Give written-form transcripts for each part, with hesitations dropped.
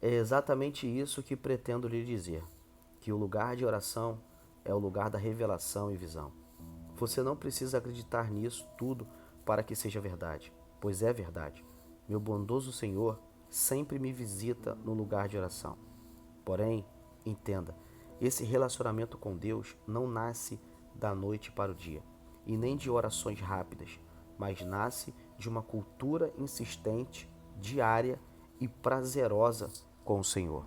É exatamente isso que pretendo lhe dizer, que o lugar de oração é o lugar da revelação e visão. Você não precisa acreditar nisso tudo para que seja verdade, pois é verdade. Meu bondoso Senhor sempre me visita no lugar de oração. Porém, entenda, esse relacionamento com Deus não nasce da noite para o dia, e nem de orações rápidas, mas nasce de uma cultura insistente, diária e prazerosa com o Senhor.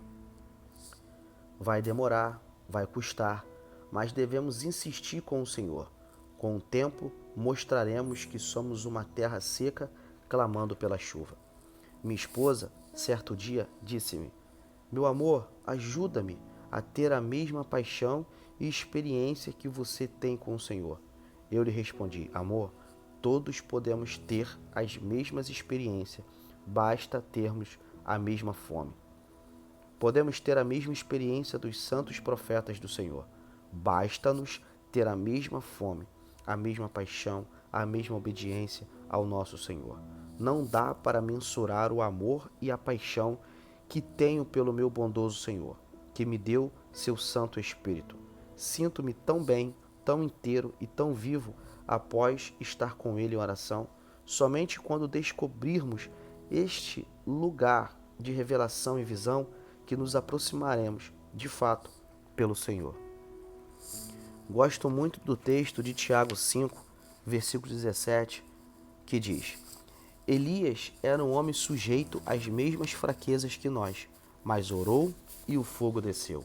Vai demorar, vai custar, mas devemos insistir com o Senhor. Com o tempo, mostraremos que somos uma terra seca clamando pela chuva. Minha esposa, certo dia, disse-me: Meu amor, ajuda-me a ter a mesma paixão e experiência que você tem com o Senhor. Eu lhe respondi: Amor, todos podemos ter as mesmas experiências, basta termos a mesma fome. Podemos ter a mesma experiência dos santos profetas do Senhor. Basta-nos ter a mesma fome, a mesma paixão, a mesma obediência ao nosso Senhor. Não dá para mensurar o amor e a paixão que tenho pelo meu bondoso Senhor, que me deu seu Santo Espírito. Sinto-me tão bem, tão inteiro e tão vivo após estar com Ele em oração. Somente quando descobrirmos este lugar de revelação e visão que nos aproximaremos, de fato, pelo Senhor. Gosto muito do texto de Tiago 5, versículo 17, que diz: Elias era um homem sujeito às mesmas fraquezas que nós, mas orou e o fogo desceu.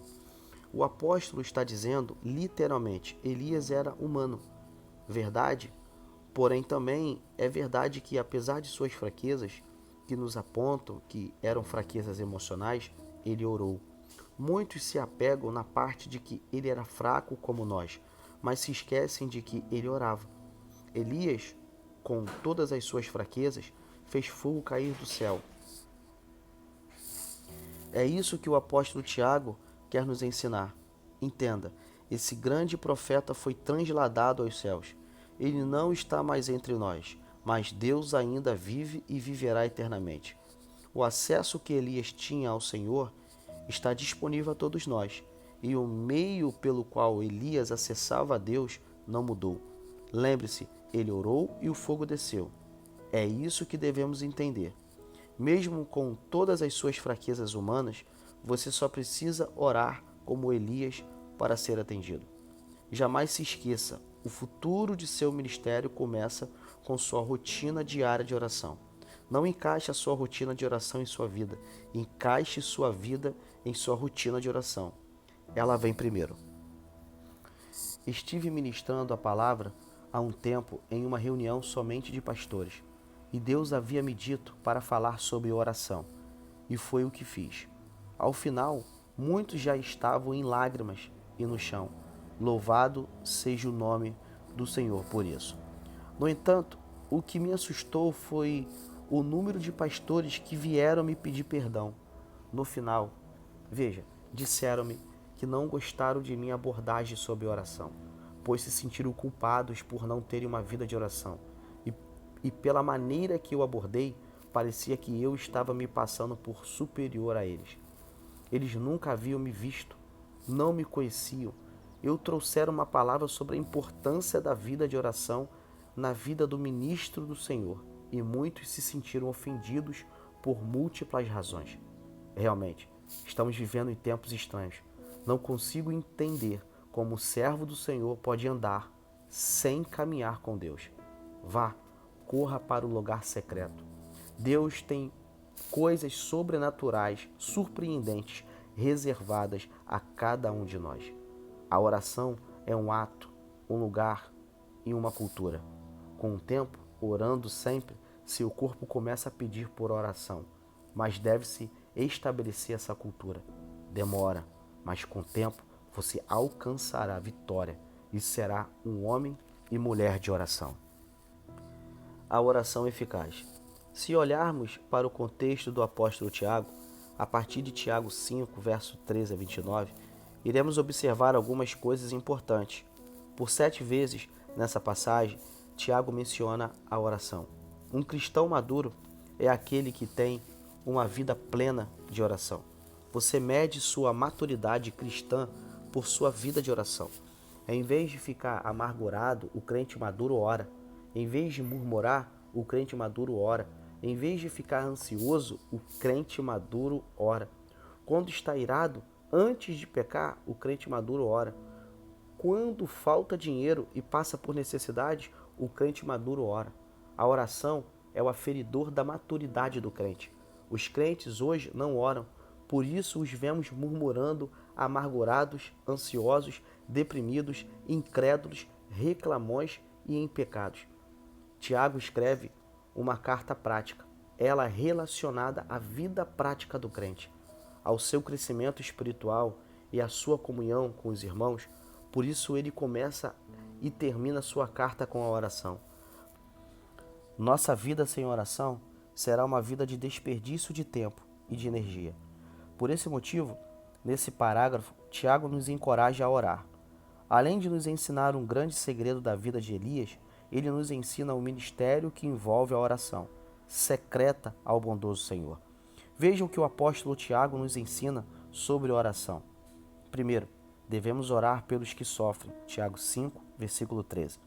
O apóstolo está dizendo, literalmente, Elias era humano. Verdade? Porém, também é verdade que, apesar de suas fraquezas, que nos apontam que eram fraquezas emocionais, ele orou. Muitos se apegam na parte de que ele era fraco como nós, mas se esquecem de que ele orava. Elias, com todas as suas fraquezas, fez fogo cair do céu. É isso que o apóstolo Tiago quer nos ensinar. Entenda, esse grande profeta foi transladado aos céus. Ele não está mais entre nós, mas Deus ainda vive e viverá eternamente. O acesso que Elias tinha ao Senhor está disponível a todos nós, e o meio pelo qual Elias acessava a Deus não mudou. Lembre-se, ele orou e o fogo desceu. É isso que devemos entender. Mesmo com todas as suas fraquezas humanas, você só precisa orar como Elias para ser atendido. Jamais se esqueça, o futuro de seu ministério começa com sua rotina diária de oração. Não encaixe a sua rotina de oração em sua vida. Encaixe sua vida em sua rotina de oração. Ela vem primeiro. Estive ministrando a palavra há um tempo em uma reunião somente de pastores. E Deus havia me dito para falar sobre oração. E foi o que fiz. Ao final, muitos já estavam em lágrimas e no chão. Louvado seja o nome do Senhor por isso. No entanto, o que me assustou foi o número de pastores que vieram me pedir perdão. No final, veja, disseram-me que não gostaram de minha abordagem sobre oração, pois se sentiram culpados por não terem uma vida de oração. E pela maneira que eu abordei, parecia que eu estava me passando por superior a eles. Eles nunca haviam me visto, não me conheciam. Eu trouxera uma palavra sobre a importância da vida de oração na vida do ministro do Senhor, e muitos se sentiram ofendidos por múltiplas razões. Realmente, estamos vivendo em tempos estranhos. Não consigo entender como o servo do Senhor pode andar sem caminhar com Deus. Vá, corra para o lugar secreto. Deus tem coisas sobrenaturais, surpreendentes, reservadas a cada um de nós. A oração é um ato, um lugar e uma cultura. Com o tempo, orando sempre, seu corpo começa a pedir por oração, mas deve-se estabelecer essa cultura. Demora, mas com o tempo você alcançará a vitória e será um homem e mulher de oração. A oração eficaz. Se olharmos para o contexto do apóstolo Tiago, a partir de Tiago 5, verso 13 a 29, iremos observar algumas coisas importantes. Por 7 vezes nessa passagem, Tiago menciona a oração. Um cristão maduro é aquele que tem uma vida plena de oração. Você mede sua maturidade cristã por sua vida de oração. Em vez de ficar amargurado, o crente maduro ora. Em vez de murmurar, o crente maduro ora. Em vez de ficar ansioso, o crente maduro ora. Quando está irado, antes de pecar, o crente maduro ora. Quando falta dinheiro e passa por necessidade, o crente maduro ora. A oração é o aferidor da maturidade do crente. Os crentes hoje não oram, por isso os vemos murmurando, amargurados, ansiosos, deprimidos, incrédulos, reclamões e em pecados. Tiago escreve uma carta prática, ela relacionada à vida prática do crente, ao seu crescimento espiritual e à sua comunhão com os irmãos. Por isso ele começa e termina sua carta com a oração. Nossa vida sem oração será uma vida de desperdício de tempo e de energia. Por esse motivo, nesse parágrafo, Tiago nos encoraja a orar. Além de nos ensinar um grande segredo da vida de Elias, ele nos ensina o ministério que envolve a oração, secreta ao bondoso Senhor. Vejam que o apóstolo Tiago nos ensina sobre oração. Primeiro, devemos orar pelos que sofrem. Tiago 5, versículo 13.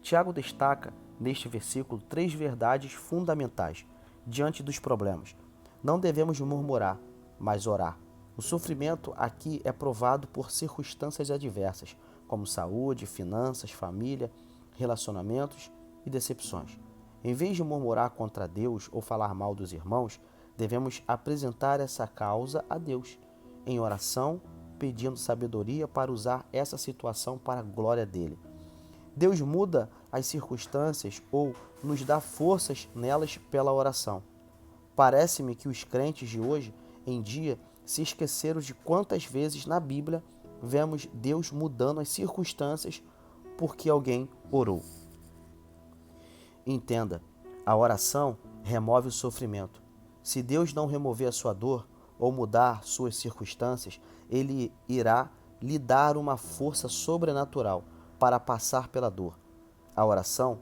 Tiago destaca neste versículo 3 verdades fundamentais diante dos problemas. Não devemos murmurar, mas orar. O sofrimento aqui é provado por circunstâncias adversas, como saúde, finanças, família, relacionamentos e decepções. Em vez de murmurar contra Deus ou falar mal dos irmãos, devemos apresentar essa causa a Deus, em oração, pedindo sabedoria para usar essa situação para a glória dele. Deus muda as circunstâncias ou nos dá forças nelas pela oração. Parece-me que os crentes de hoje em dia se esqueceram de quantas vezes na Bíblia vemos Deus mudando as circunstâncias porque alguém orou. Entenda, a oração remove o sofrimento. Se Deus não remover a sua dor ou mudar suas circunstâncias, Ele irá lhe dar uma força sobrenatural para passar pela dor. A oração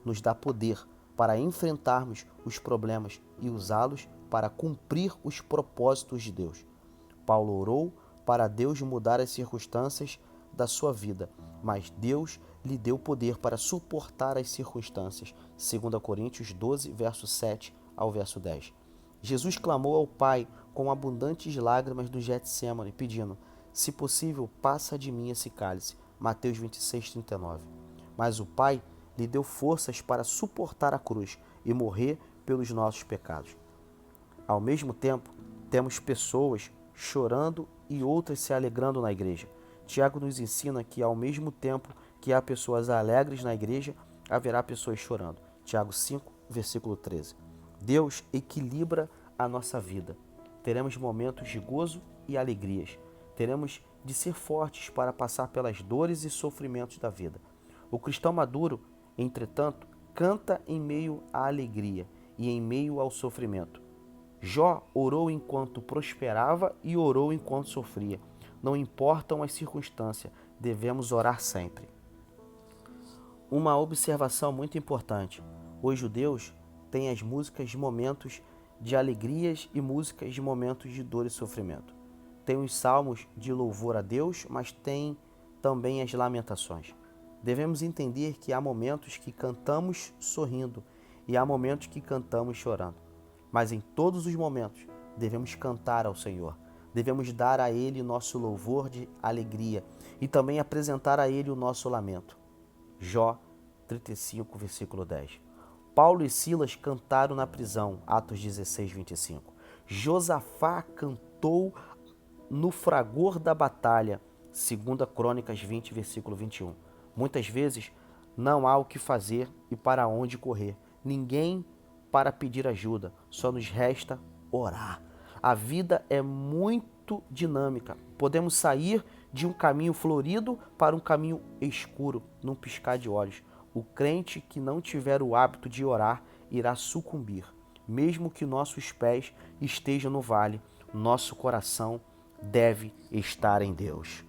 nos dá poder para enfrentarmos os problemas e usá-los para cumprir os propósitos de Deus. Paulo orou para Deus mudar as circunstâncias da sua vida, mas Deus lhe deu poder para suportar as circunstâncias. 2 Coríntios 12, verso 7 ao verso 10. Jesus clamou ao Pai com abundantes lágrimas no Getsêmani, pedindo: se possível, passa de mim esse cálice. Mateus 26, 39. Mas o Pai lhe deu forças para suportar a cruz e morrer pelos nossos pecados. Ao mesmo tempo, temos pessoas chorando e outras se alegrando na igreja. Tiago nos ensina que ao mesmo tempo que há pessoas alegres na igreja, haverá pessoas chorando. Tiago 5, versículo 13. Deus equilibra a nossa vida. Teremos momentos de gozo e alegrias. Teremos de ser fortes para passar pelas dores e sofrimentos da vida. O cristão maduro, entretanto, canta em meio à alegria e em meio ao sofrimento. Jó orou enquanto prosperava e orou enquanto sofria. Não importam as circunstâncias, devemos orar sempre. Uma observação muito importante: os judeus têm as músicas de momentos de alegrias e músicas de momentos de dor e sofrimento. Tem os salmos de louvor a Deus, mas tem também as lamentações. Devemos entender que há momentos que cantamos sorrindo e há momentos que cantamos chorando. Mas em todos os momentos devemos cantar ao Senhor. Devemos dar a Ele nosso louvor de alegria e também apresentar a Ele o nosso lamento. Jó 35, versículo 10. Paulo e Silas cantaram na prisão, Atos 16, 25. Josafá cantou no fragor da batalha, 2 Crônicas 20, versículo 21. Muitas vezes não há o que fazer e para onde correr. Ninguém para pedir ajuda, só nos resta orar. A vida é muito dinâmica. Podemos sair de um caminho florido para um caminho escuro, num piscar de olhos. O crente que não tiver o hábito de orar irá sucumbir. Mesmo que nossos pés estejam no vale, nosso coração deve estar em Deus.